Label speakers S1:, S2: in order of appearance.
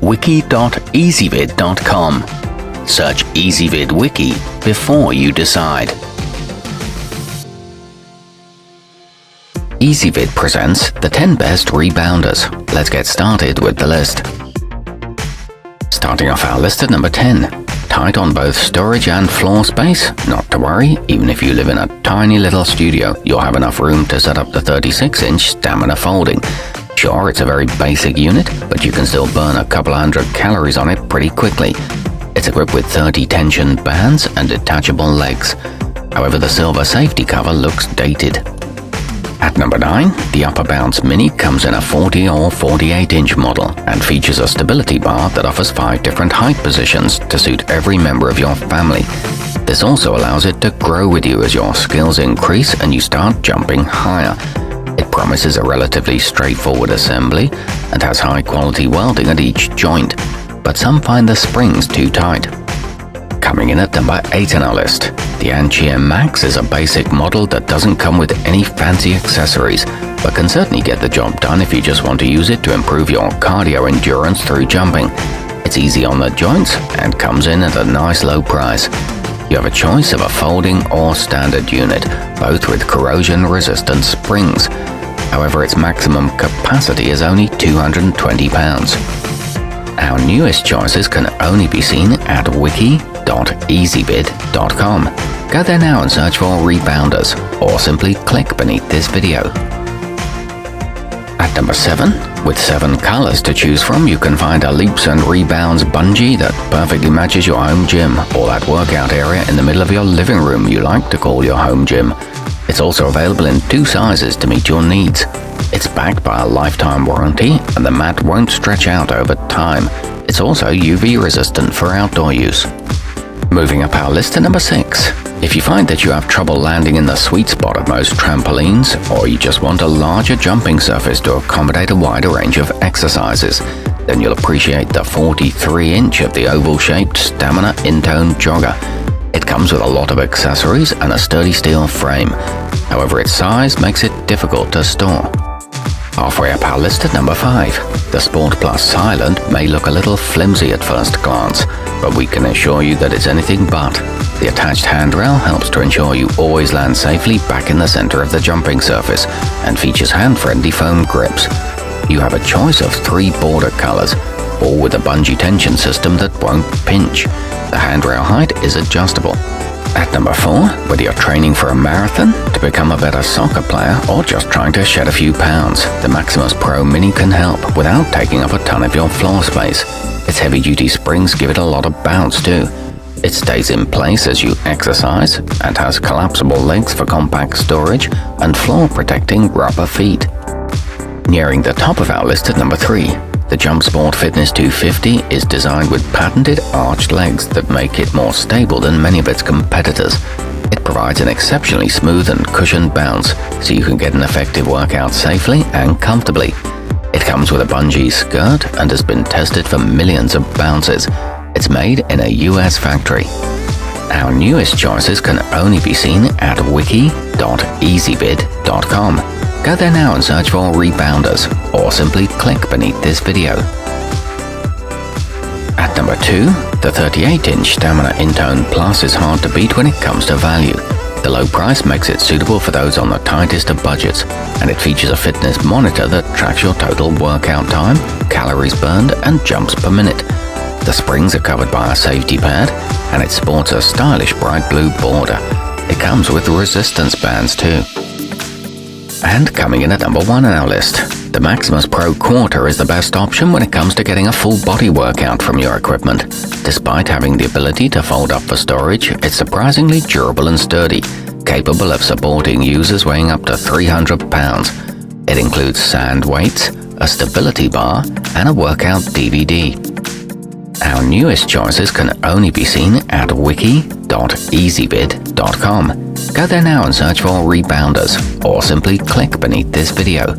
S1: wiki.ezvid.com. Search Ezvid Wiki before you decide. Ezvid presents the 10 best rebounders. Let's get started with the list. Starting off our list at number 10. Tight on both storage and floor space? Not to worry, even if you live in a tiny little studio, you'll have enough room to set up the 36-inch stamina folding. Sure, it's a very basic unit, but you can still burn a couple hundred calories on it pretty quickly. It's equipped with 30 tension bands and detachable legs. However, the silver safety cover looks dated. At number 9, the Upper Bounce Mini comes in a 40 or 48-inch model and features a stability bar that offers 5 different height positions to suit every member of your family. This also allows it to grow with you as your skills increase and you start jumping higher. It promises a relatively straightforward assembly and has high-quality welding at each joint, but some find the springs too tight. Coming in at number 8 on our list, the Ancheer Max is a basic model that doesn't come with any fancy accessories, but can certainly get the job done if you just want to use it to improve your cardio endurance through jumping. It's easy on the joints and comes in at a nice low price. You have a choice of a folding or standard unit, both with corrosion-resistant springs. However, its maximum capacity is only 220 pounds. Our newest choices can only be seen at wiki.ezvid.com. Go there now and search for Rebounders, or simply click beneath this video. At number 7, with 7 colors to choose from, you can find a Leaps and Rebounds bungee that perfectly matches your home gym, or that workout area in the middle of your living room you like to call your home gym. It's also available in 2 sizes to meet your needs. It's backed by a lifetime warranty, and the mat won't stretch out over time. It's also UV resistant for outdoor use. Moving up our list to number 6. If you find that you have trouble landing in the sweet spot of most trampolines, or you just want a larger jumping surface to accommodate a wider range of exercises, then you'll appreciate the 43-inch of the oval-shaped Stamina Intone jogger. It comes with a lot of accessories and a sturdy steel frame. However, its size makes it difficult to store. Halfway up our list at number 5. The sportplus Silent may look a little flimsy at first glance, but we can assure you that it's anything but. The attached handrail helps to ensure you always land safely back in the center of the jumping surface and features hand-friendly foam grips. You have a choice of 3 border colors, all with a bungee tension system that won't pinch. The handrail height is adjustable. At number 4, whether you're training for a marathon, to become a better soccer player, or just trying to shed a few pounds, the Maximus Pro Mini can help without taking up a ton of your floor space. Its heavy-duty springs give it a lot of bounce too. It stays in place as you exercise and has collapsible legs for compact storage and floor-protecting rubber feet. Nearing the top of our list at number 3, the JumpSport Fitness 250 is designed with patented arched legs that make it more stable than many of its competitors. It provides an exceptionally smooth and cushioned bounce, so you can get an effective workout safely and comfortably. It comes with a bungee skirt and has been tested for millions of bounces. It's made in a US factory. Our newest choices can only be seen at wiki.ezvid.com. Go there now and search for Rebounders, or simply click beneath this video. At number 2, the 38-inch Stamina Intone Plus is hard to beat when it comes to value. The low price makes it suitable for those on the tightest of budgets, and it features a fitness monitor that tracks your total workout time, calories burned, and jumps per minute. The springs are covered by a safety pad, and it sports a stylish bright blue border. It comes with resistance bands too. And coming in at number 1 on our list, the Maximus Pro Quarter is the best option when it comes to getting a full body workout from your equipment. Despite having the ability to fold up for storage, it's surprisingly durable and sturdy, capable of supporting users weighing up to 300 pounds. It includes sand weights, a stability bar, and a workout DVD. Our newest choices can only be seen at wiki.ezvid.com. Go there now and search for Rebounders, or simply click beneath this video.